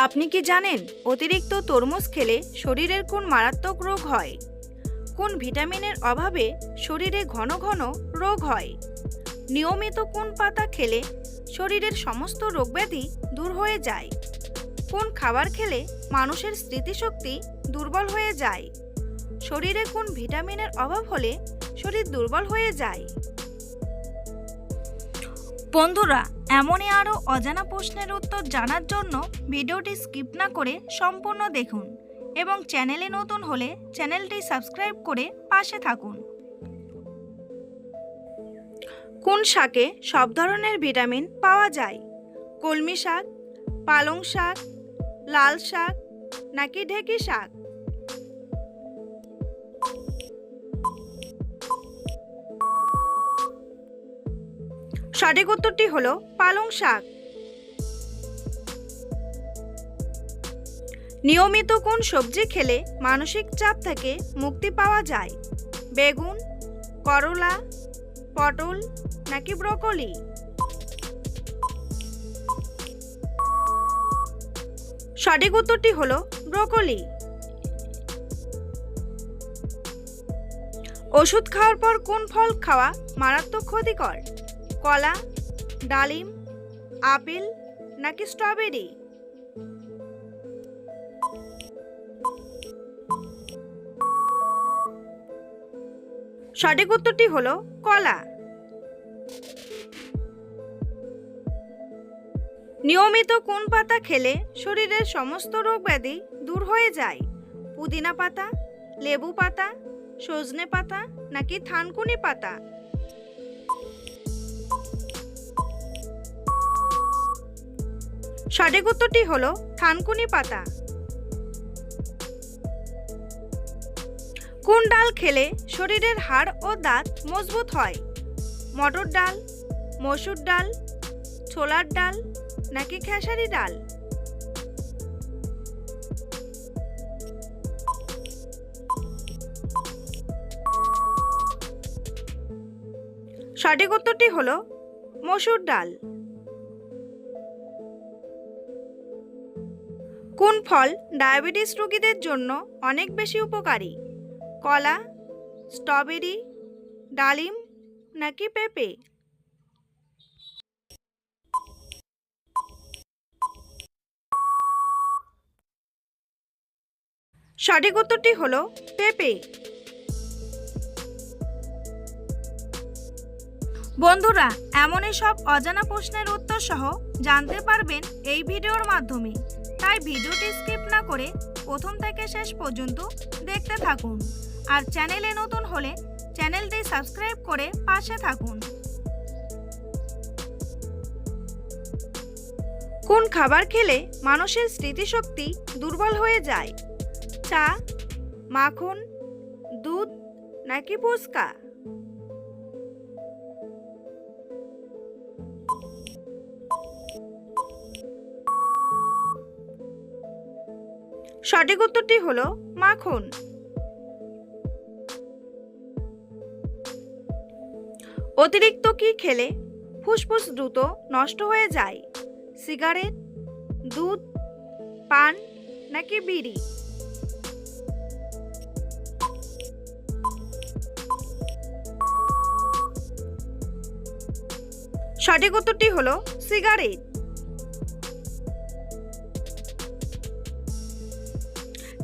আপনি কি জানেন অতিরিক্ত তরমুজ খেলে শরীরের কোন মারাত্মক রোগ হয়? কোন ভিটামিনের অভাবে শরীরে ঘন ঘন রোগ হয়? নিয়মিত কোন পাতা খেলে শরীরের সমস্ত রোগব্যাধি দূর হয়ে যায়? কোন খাবার খেলে মানুষের স্মৃতিশক্তি দুর্বল হয়ে যায়? শরীরে কোন ভিটামিনের অভাব হলে শরীর দুর্বল হয়ে যায়? বন্ধুরা, এমনই আরও অজানা প্রশ্নের উত্তর জানার জন্য ভিডিওটি স্কিপ না করে সম্পূর্ণ দেখুন এবং চ্যানেলে নতুন হলে চ্যানেলটি সাবস্ক্রাইব করে পাশে থাকুন। কোন শাকে সব ধরনের ভিটামিন পাওয়া যায়? কলমি শাক, পালং শাক, লাল শাক নাকি ঢেঁকি শাক? সঠিক উত্তরটি হলো পালং শাক। নিয়মিত কোন সবজি খেলে মানসিক চাপ থেকে মুক্তি পাওয়া যায়? বেগুন, করলা, পটল নাকি ব্রকলি? সঠিক উত্তরটি হলো ব্রকলি। ওষুধ খাওয়ার পর কোন ফল খাওয়া মারাত্মক ক্ষতিকর? কলা, ডালিম, আপেল নাকি স্ট্রবেরি? সঠিক উত্তরটি হলো কলা। নিয়মিত কোন পাতা খেলে শরীরের সমস্ত রোগ ব্যাধি দূর হয়ে যায়? পুদিনা পাতা, লেবু পাতা, সজনে পাতা নাকি থানকুনি পাতা? সঠিক উত্তরটি হলো থানকুনি পাতা। কোন ডাল খেলে শরীরের হাড় ও দাঁত মজবুত হয়? মটর ডাল, মসুর ডাল, ছোলার ডাল নাকি খেসারি ডাল? সঠিক উত্তরটি হলো মসুর ডাল। কোন ফল ডায়াবেটিস রোগীদের জন্য অনেক বেশি উপকারী? কলা, স্ট্রবেরি, ডালিম নাকি পেঁপে? সঠিক উত্তরটি হলো পেঁপে। বন্ধুরা, এমনই সব অজানা প্রশ্নের উত্তর সহ জানতে পারবেন এই ভিডিওর মাধ্যমে, তাই ভিডিওটি স্কিপ না করে প্রথম থেকে শেষ পর্যন্ত দেখতে থাকুন। আর চ্যানেলে নতুন হলে চ্যানেলটি সাবস্ক্রাইব করে পাশে থাকুন। কোন খাবার খেলে মানুষের স্মৃতিশক্তি দুর্বল হয়ে যায়? চা, মাখন, দুধ নাকি ফুচকা? সঠিক উত্তরটি হলো মাখন। অতিরিক্ত কি খেলে ফুসফুস দ্রুত নষ্ট হয়ে যায়? সিগারেট, দুধ, পান নাকি বিড়ি? সঠিক উত্তরটি হলো সিগারেট।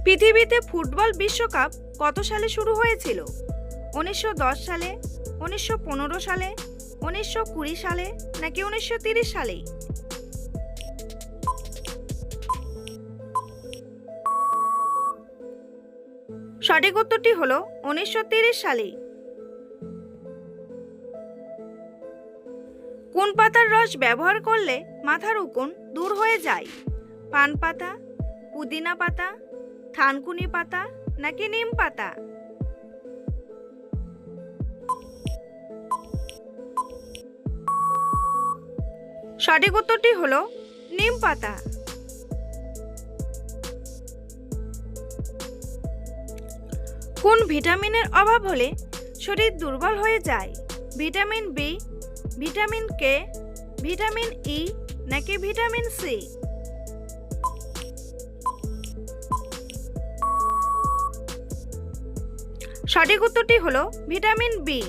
পৃথিবীতে ফুটবল বিশ্বকাপ কত সালে শুরু হয়েছিল? 1910 সালে, 1915 সালে, 1920 সালে নাকি 1930 সালে? সঠিক উত্তরটি হলো 1930 সালে। কোন পাতার রস ব্যবহার করলে মাথার উকুন দূর হয়ে যায়? পান পাতা, পুদিনা পাতা, থানকুনি পাতা নাকি নিম পাতা? সঠিক উত্তরটি হলো নিম পাতা। কোন ভিটামিনের অভাব হলে শরীর দুর্বল হয়ে যায়? Vitamin B, vitamin K, vitamin E নাকি ভিটামিন সি? সঠিক উত্তরটি হলো ভিটামিন বি।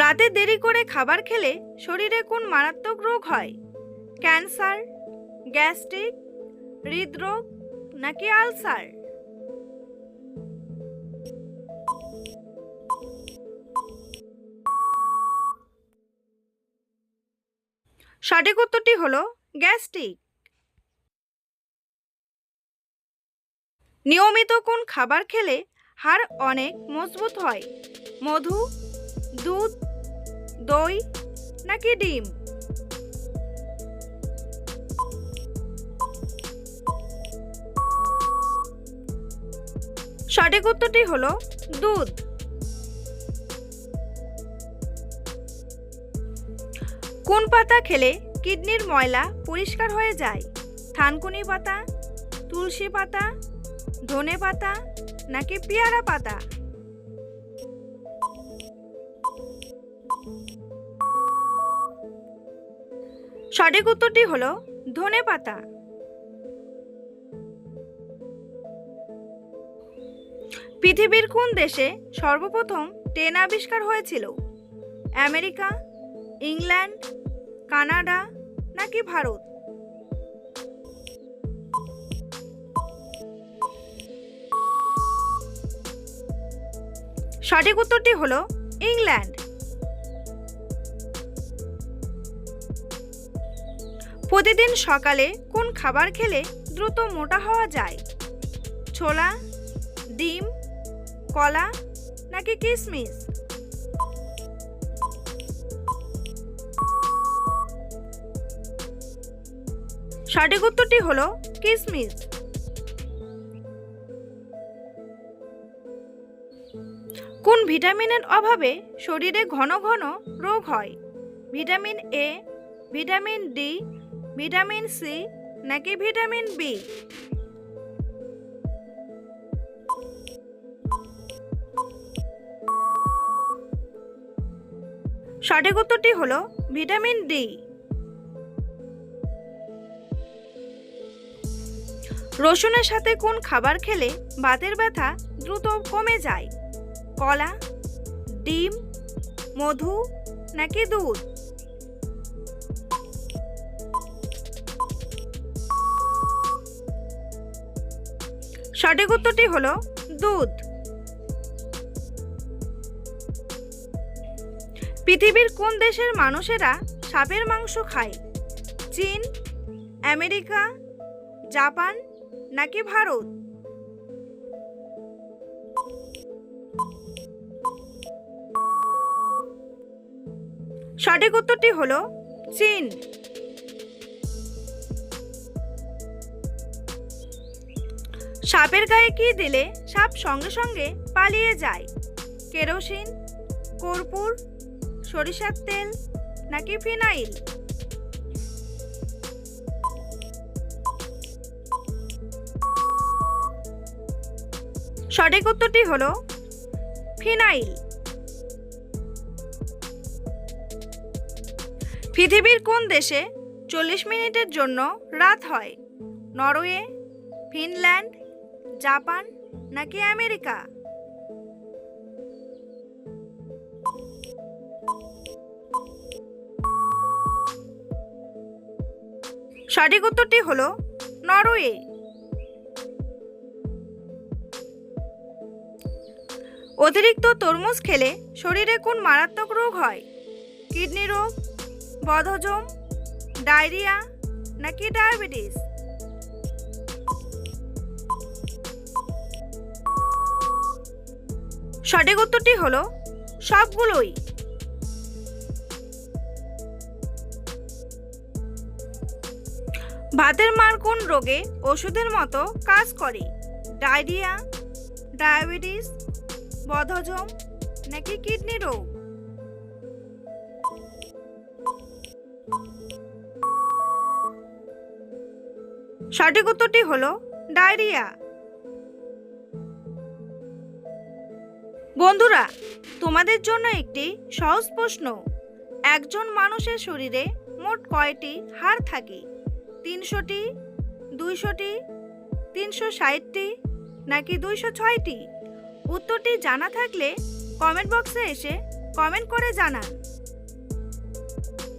রাতে দেরি করে খাবার খেলে শরীরে কোন মারাত্মক রোগ হয়? ক্যান্সার, গ্যাস্ট্রিক, হৃদরোগ নাকি আলসার? সঠিক উত্তরটি হলো গ্যাস্ট্রিক। নিয়মিত কোন খাবার খেলে হাড় অনেক মজবুত হয়? মধু, দুধ, দই নাকি ডিম? সঠিক উত্তরটি হলো দুধ। কোন পাতা খেলে কিডনির ময়লা পরিষ্কার হয়ে যায়? থানকুনি পাতা, তুলসী পাতা, ধনে পাতা নাকি পেয়ারা পাতা? সঠিক উত্তরটি হলো ধনে পাতা। পৃথিবীর কোন দেশে সর্বপ্রথম ট্রেন আবিষ্কার হয়েছিল? আমেরিকা, ইংল্যান্ড, কানাডা নাকি ভারত? সঠিক উত্তরটি হলো ইংল্যান্ড। প্রতিদিন সকালে কোন খাবার খেলে দ্রুত মোটা হওয়া যায়? ছোলা, ডিম, কলা নাকি কিশমিশ? সঠিক উত্তরটি হলো কিশমিশ। কোন ভিটামিনের অভাবে শরীরে ঘন ঘন রোগ হয়? Vitamin A, vitamin D, vitamin C নাকি ভিটামিন বি? সঠিক উত্তরটি হলো ভিটামিন ডি। রসুনের সাথে কোন খাবার খেলে বাতের ব্যথা দ্রুত কমে যায়? কলা, ডিম, মধু নাকি দুধ? সঠিক উত্তরটি হলো দুধ। পৃথিবীর কোন দেশের মানুষেরা সাপের মাংস খায়? চীন, আমেরিকা, জাপান নাকি ভারত? সঠিক উত্তরটি হলো চীন। সাপের গায়ে কি দিলে সাপ সঙ্গে সঙ্গে পালিয়ে যায়? কেরোসিন, কর্পূর, সরিষার তেল নাকি ফিনাইল? সঠিক উত্তরটি হলো ফিনাইল। পৃথিবীর কোন দেশে 40 মিনিটের জন্য রাত হয়? নরওয়ে, ফিনল্যান্ড, জাপান নাকি আমেরিকা? সঠিক উত্তরটি হলো নরওয়ে। অতিরিক্ত তরমুজ খেলে শরীরে কোন মারাত্মক রোগ হয়? কিডনি রোগ, বদহজম, ডায়রিয়া নাকি ডায়াবেটিস? সঠিক উত্তরটি হলো সবগুলোই। ভাতের মাড় কোন রোগে ওষুধের মতো কাজ করে? ডায়রিয়া, ডায়াবেটিস, বদহজম নাকি কিডনি রোগ? সঠিক উত্তরটি হলো ডায়রিয়া। বন্ধুরা, তোমাদের জন্য একটি সহজ প্রশ্ন। একজন মানুষের শরীরে মোট কয়টি হাড় থাকে? 300টি, 200টি, 360টি নাকি 206টি? উত্তরটি জানা থাকলে কমেন্ট বক্সে এসে কমেন্ট করে জানান।